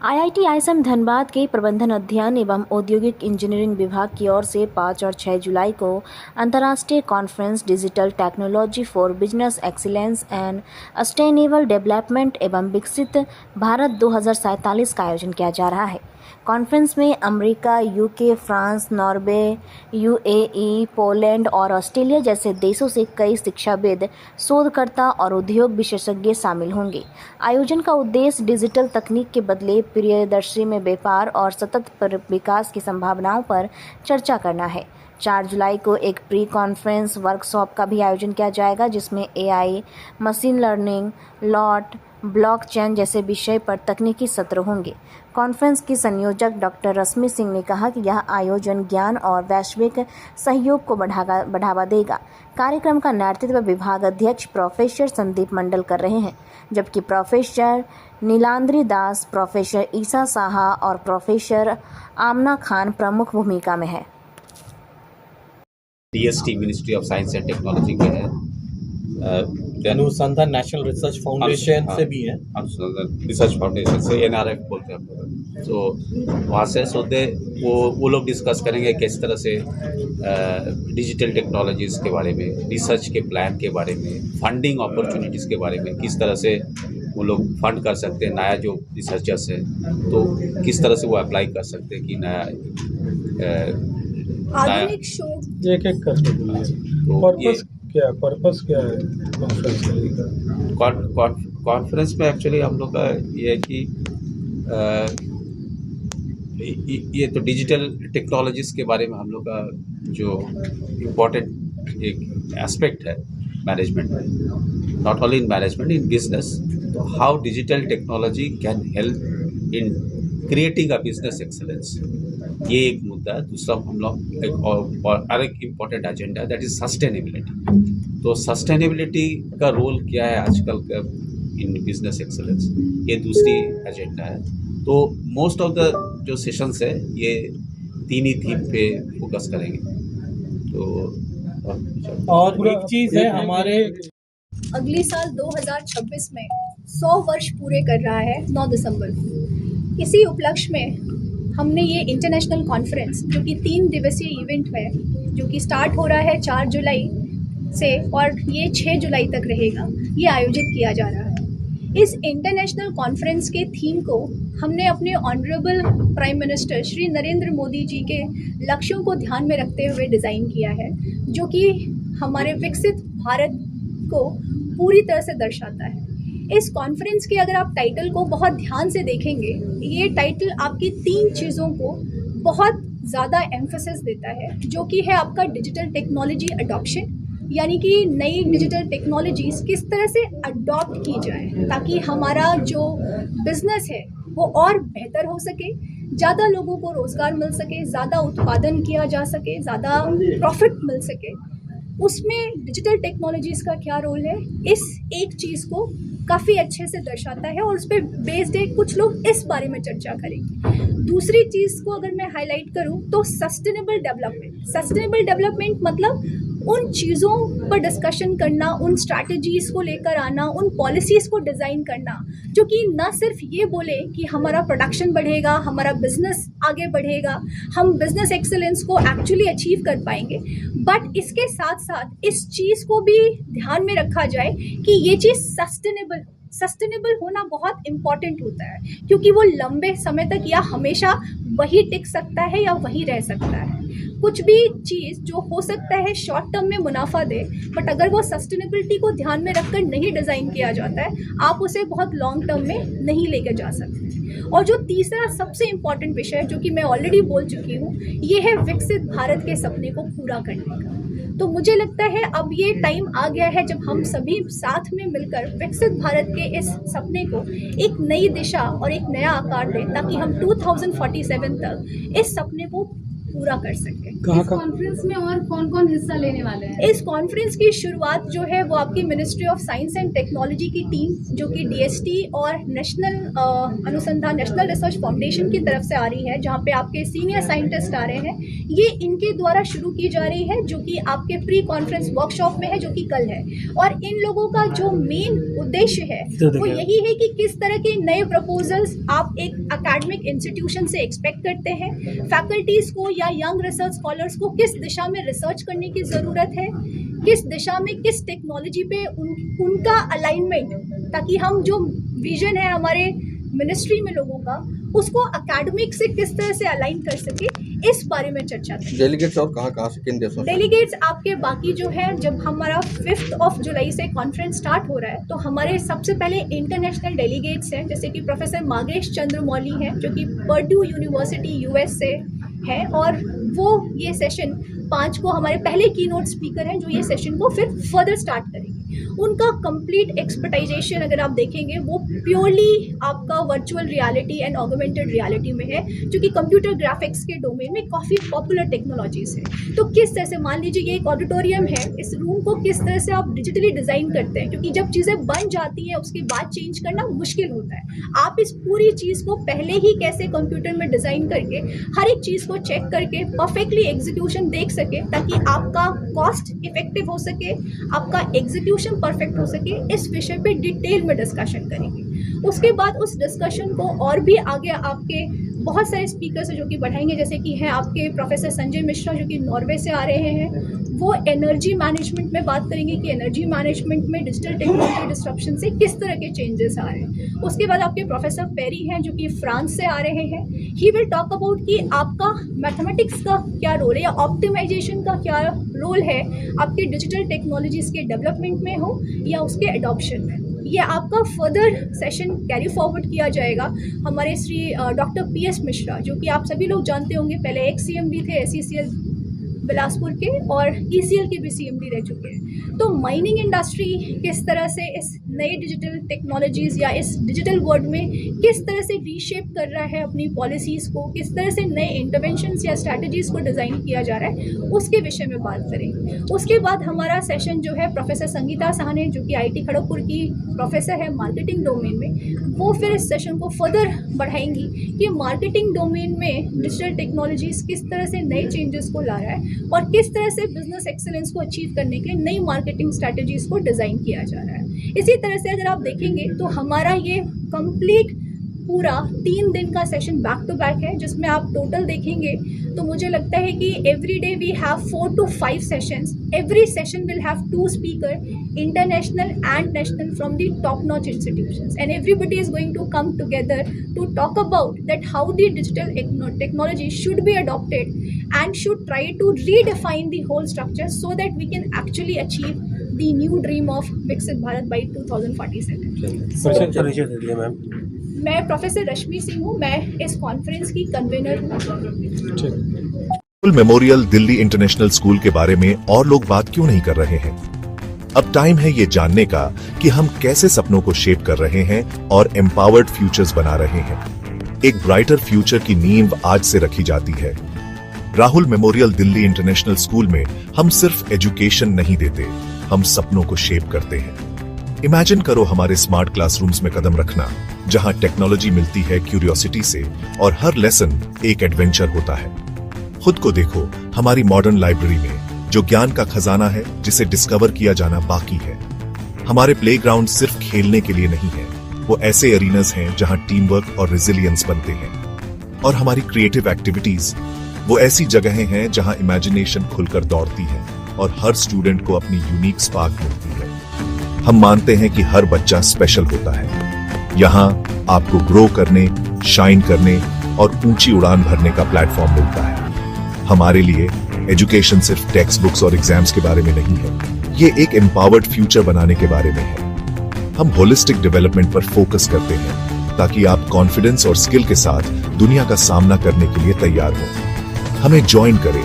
IIT ISM Dhanbad के प्रबंधन अध्ययन एवं औद्योगिक इंजीनियरिंग विभाग की ओर से 5 और 6 जुलाई को अंतर्राष्ट्रीय conference digital technology for business excellence and sustainable development एवं विकसित भारत 2047 का आयोजन किया जा रहा है। कॉन्फ्रेंस में America, UK, France, Norway, UAE, Poland और ऑस्ट्रेलिया जैसे देशों से कई शिक्षाविद, शोधकर्ता और उद्योग विशेषज्ञ शामिल होंगे। आयोजन का उद्देश्य डिजिटल तकनीक के बदले प्रियदर्शी में व्यापार और सतत विकास की संभावनाओं पर चर्चा करना है। 4 जुलाई को एक प्री कॉन्फ्रेंस वर्कशॉप का भी आयोजन किया जाएगा, जिसमें AI, machine learning, lot, blockchain जैसे विषय पर तकनीकी सत्र होंगे। कॉन्फ्रेंस की संयोजक डॉक्टर रश्मि सिंह ने कहा कि यह आयोजन ज्ञान और वैश्विक सहयोग को बढ़ावा देगा। कार्यक्रम का नेतृत्व विभाग अध्यक्ष प्रोफेसर संदीप मंडल कर रहे हैं, जबकि प्रोफेसर नीलांद्री दास, प्रोफेसर ईसा साहा और प्रोफेसर आमना खान प्रमुख भूमिका में है। DST ministry of science and technology के है, अनुसंधान नेशनल रिसर्च फाउंडेशन से भी है, अनुसंधान रिसर्च फाउंडेशन से एनआरएफ बोलते हैं हम लोग। तो वहाँ से वो लोग डिस्कस करेंगे किस तरह से डिजिटल टेक्नोलॉजीज़ के बारे में, रिसर्च के प्लान के बारे में, फंडिंग अपॉर्चुनिटीज़ के बारे में, किस तरह से वो लोग फंड कर सकते हैं। नया जो रिसर्चर्स है तो किस तरह से वो अप्लाई कर सकते हैं कि नया आधुनिक शोध एक एक करके बोलिए। पर्पस क्या है कॉन्फ्रेंस में? एक्चुअली हम लोग का ये है कि ये तो डिजिटल टेक्नोलॉजीज़ के बारे में हम लोग का जो इम्पोर्टेंट एक एस्पेक्ट है मैनेजमेंट में, not only in management, in business, तो how digital technology can help in creating a business excellence, ये एक मुद्दा है। दूसरा हम लोग एक इम्पॉर्टेंट एजेंडा है, दैट इज सस्टेनेबिलिटी। तो सस्टेनेबिलिटी का रोल क्या है आजकल का इन बिजनेस एक्सेलेंस, ये दूसरी एजेंडा है। तो मोस्ट ऑफ द जो सेशंस है ये तीन ही थीम पे फोकस करेंगे। तो और एक चीज़ है, हमारे अगले साल 2026 में 100 वर्ष पूरे कर रहा है 9 दिसंबर को। इसी उपलक्ष्य में हमने ये इंटरनेशनल कॉन्फ्रेंस, जो कि 3 दिवसीय इवेंट है, जो कि स्टार्ट हो रहा है 4 जुलाई से और ये 6 जुलाई तक रहेगा, ये आयोजित किया जा रहा है। इस इंटरनेशनल कॉन्फ्रेंस के थीम को हमने अपने honourable prime minister Shri Narendra Modi ji के लक्ष्यों को ध्यान में रखते हुए डिज़ाइन किया है, जो कि हमारे विकसित भारत को पूरी तरह से दर्शाता है। इस कॉन्फ्रेंस के अगर आप टाइटल को बहुत ध्यान से देखेंगे, ये टाइटल आपकी 3 चीज़ों को बहुत ज़्यादा एम्फेसिस देता है, जो कि है आपका डिजिटल टेक्नोलॉजी अडॉप्शन, यानी कि नई डिजिटल टेक्नोलॉजीज़ किस तरह से अडॉप्ट की जाए ताकि हमारा जो बिज़नेस है वो और बेहतर हो सके, ज़्यादा लोगों को रोज़गार मिल सके, ज़्यादा उत्पादन किया जा सके, ज़्यादा प्रॉफिट मिल सके। उसमें डिजिटल टेक्नोलॉजीज़ का क्या रोल है, इस एक चीज़ को काफ़ी अच्छे से दर्शाता है और उस पर बेस्ड है कुछ लोग इस बारे में चर्चा करेंगे। दूसरी चीज़ को अगर मैं हाईलाइट करूं तो सस्टेनेबल डेवलपमेंट। सस्टेनेबल डेवलपमेंट मतलब उन चीज़ों पर डिस्कशन करना, उन स्ट्रैटेजीज़ को लेकर आना, उन पॉलिसीज़ को डिज़ाइन करना जो कि न सिर्फ ये बोले कि हमारा प्रोडक्शन बढ़ेगा, हमारा बिजनेस आगे बढ़ेगा, हम बिजनेस एक्सेलेंस को एक्चुअली अचीव कर पाएंगे, बट इसके साथ साथ इस चीज़ को भी ध्यान में रखा जाए कि ये चीज़ सस्टेनेबल होना बहुत इम्पॉर्टेंट होता है, क्योंकि वो लंबे समय तक या हमेशा वही टिक सकता है या वही रह सकता है। कुछ भी चीज़ जो हो सकता है शॉर्ट टर्म में मुनाफा दे, बट अगर वो सस्टेनेबिलिटी को ध्यान में रखकर नहीं डिज़ाइन किया जाता है, आप उसे बहुत लॉन्ग टर्म में नहीं लेकर जा सकते। और जो तीसरा सबसे इम्पॉर्टेंट विषय, जो कि मैं ऑलरेडी बोल चुकी हूँ, ये है विकसित भारत के सपने को पूरा करने का। तो मुझे लगता है अब ये टाइम आ गया है जब हम सभी साथ में मिलकर विकसित भारत के इस सपने को एक नई दिशा और एक नया आकार दें, ताकि हम 2047 तक इस सपने को पूरा कर सकें। कहाँ इस का कॉन्फ्रेंस में और कौन कौन हिस्सा लेने वाले हैं? इस कॉन्फ्रेंस की शुरुआत जो है वो आपकी ministry of science and technology की टीम, जो कि डीएसटी और नेशनल नेशनल रिसर्च फाउंडेशन की तरफ से आ रही है, जहाँ पे आपके सीनियर साइंटिस्ट आ रहे हैं, ये इनके द्वारा शुरू की जा रही है, जो कि आपके प्री कॉन्फ्रेंस वर्कशॉप में है, जो कि कल है। और इन लोगों का जो मेन उद्देश्य है वो यही है कि किस तरह के नए प्रपोजल्स आप एक एकेडमिक इंस्टीट्यूशन से एक्सपेक्ट करते हैं, फैकल्टीज को या यंग रिसर्च स्कॉलर्स को किस दिशा में रिसर्च करने की ज़रूरत है, किस दिशा में किस टेक्नोलॉजी पे उनका अलाइनमेंट, ताकि हम जो विजन है हमारे मिनिस्ट्री में लोगों का, उसको एकेडमिक से किस तरह से अलाइन कर सके, इस बारे में चर्चा करें। डेलीगेट्स और कहाँ से किन देशों से? डेलीगेट्स आपके बाकी जो है, जब हमारा 5 जुलाई से कॉन्फ्रेंस स्टार्ट हो रहा है, तो हमारे सबसे पहले इंटरनेशनल डेलीगेट्स हैं, जैसे कि प्रोफेसर मागेश चंद्रमौली हैं, जो कि पर्ड्यू यूनिवर्सिटी यूएस से है, और वो ये सेशन 5 को हमारे पहले कीनोट स्पीकर हैं, जो ये सेशन को फिर फर्दर स्टार्ट करेंगे। उनका कंप्लीट एक्सपर्टाइजेशन अगर आप देखेंगे, वो प्योरली आपका virtual reality and augmented reality में है, जो कि कंप्यूटर ग्राफिक्स के डोमेन में काफ़ी पॉपुलर टेक्नोलॉजीज है। तो किस तरह से, मान लीजिए ये एक ऑडिटोरियम है, इस रूम को किस तरह से आप डिजिटली डिज़ाइन करते हैं, क्योंकि जब चीज़ें बन जाती हैं उसके बाद चेंज करना मुश्किल होता है। आप इस पूरी चीज़ को पहले ही कैसे कंप्यूटर में डिज़ाइन करके हर एक चीज़ को चेक करके परफेक्टली एग्जीक्यूशन देख सके, ताकि आपका कॉस्ट इफेक्टिव हो सके, आपका एग्जीक्यूशन परफेक्ट हो सके, इस विषय पे डिटेल में डिस्कशन करेंगे। उसके बाद उस डिस्कशन को और भी आगे आपके बहुत सारे स्पीकर्स जो कि बढ़ाएंगे, जैसे कि हैं आपके प्रोफेसर संजय मिश्रा, जो कि नॉर्वे से आ रहे हैं, वो एनर्जी मैनेजमेंट में बात करेंगे कि एनर्जी मैनेजमेंट में डिजिटल टेक्नोलॉजी डिस्ट्रप्शन से किस तरह के चेंजेस आ रहे हैं। उसके बाद आपके प्रोफेसर पेरी हैं, जो कि फ्रांस से आ रहे हैं, ही विल टॉक अबाउट कि आपका मैथमेटिक्स का क्या रोल है, या ऑप्टिमाइजेशन का क्या रोल है आपके डिजिटल टेक्नोलॉजीज़ के डेवलपमेंट में हो या उसके एडॉप्शन में। ये आपका फर्दर सेशन कैरी फॉरवर्ड किया जाएगा हमारे श्री डॉक्टर PS मिश्रा, जो कि आप सभी लोग जानते होंगे, पहले एक्स CMD थे SECL बिलासपुर के, और ECL के भी CMD रह चुके हैं। तो माइनिंग इंडस्ट्री किस तरह से इस नए डिजिटल टेक्नोलॉजीज़ या इस डिजिटल वर्ल्ड में किस तरह से रीशेप कर रहा है अपनी पॉलिसीज़ को, किस तरह से नए इंटरवेंशंस या स्ट्रैटेजीज़ को डिज़ाइन किया जा रहा है, उसके विषय में बात करेंगे। उसके बाद हमारा सेशन जो है प्रोफेसर संगीता साहने, जो कि IIT खड़गपुर की प्रोफेसर है मार्केटिंग डोमेन में, वो फिर इस सेशन को फर्दर बढ़ाएंगी कि मार्केटिंग डोमेन में डिजिटल टेक्नोलॉजीज़ किस तरह से नए चेंजेस को ला रहा है, और किस तरह से बिजनेस एक्सेलेंस को अचीव करने के लिए नई मार्केटिंग स्ट्रैटेजीज़ को डिज़ाइन किया जा रहा है। इसी तरह से अगर आप देखेंगे तो हमारा ये कंप्लीट पूरा 3 दिन का सेशन बैक टू बैक है, जिसमें आप टोटल देखेंगे तो मुझे लगता है कि every day we have 4 to 5 sessions. Every session will have 2 speaker, international and national, from the top notch institutions, and everybody is going to come together to talk about that how the digital technology should be adopted and should try to redefine the whole structure so that we can actually achieve the new dream of Viksit Bharat by 2047. परिचय दे दिया ma'am. मैं professor Rashmi Singh हूँ, मैं इस conference की convener हूँ। Rahul memorial Delhi international school के बारे में और लोग बात क्यों नहीं कर रहे हैं? अब टाइम है ये जानने का कि हम कैसे सपनों को शेप कर रहे हैं और एम्पावर्ड फ्यूचर्स बना रहे हैं। एक ब्राइटर फ्यूचर की नींव आज से रखी जाती है। Rahul memorial Delhi international school में हम सिर्फ एजुकेशन नहीं देते, हम सपनों को शेप करते हैं। इमेजिन करो हमारे स्मार्ट क्लासरूम्स में कदम रखना, जहां टेक्नोलॉजी मिलती है क्यूरियोसिटी से और हर लेसन एक एडवेंचर होता है। खुद को देखो हमारी मॉडर्न लाइब्रेरी में, जो ज्ञान का खजाना है जिसे डिस्कवर किया जाना बाकी है। हमारे प्लेग्राउंड सिर्फ खेलने के लिए नहीं है, वो ऐसे एरीनास हैं जहां टीम वर्क और रेजिलियंस बनते हैं। और हमारी क्रिएटिव एक्टिविटीज वो ऐसी जगहें हैं जहां इमेजिनेशन खुलकर दौड़ती है और हर स्टूडेंट को अपनी यूनिक स्पार्क मिलती है। हम मानते हैं कि हर बच्चा स्पेशल होता है। यहाँ आपको ग्रो करने, शाइन करने और ऊंची उड़ान भरने का प्लेटफॉर्म मिलता है। हमारे लिए एजुकेशन सिर्फ टेक्स्ट बुक्स और एग्जाम्स के बारे में नहीं है, ये एक एम्पावर्ड फ्यूचर बनाने के बारे में है। हम होलिस्टिक डेवलपमेंट पर फोकस करते हैं ताकि आप कॉन्फिडेंस और स्किल के साथ दुनिया का सामना करने के लिए तैयार हो। हमें ज्वाइन करें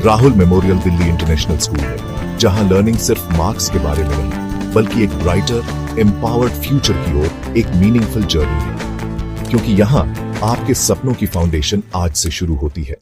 Rahul memorial Delhi international school में, जहां लर्निंग सिर्फ मार्क्स के बारे में नहीं, बल्कि एक ब्राइटर एम्पावर्ड फ्यूचर की ओर एक मीनिंगफुल जर्नी है। क्योंकि यहाँ आपके सपनों की फाउंडेशन आज से शुरू होती है।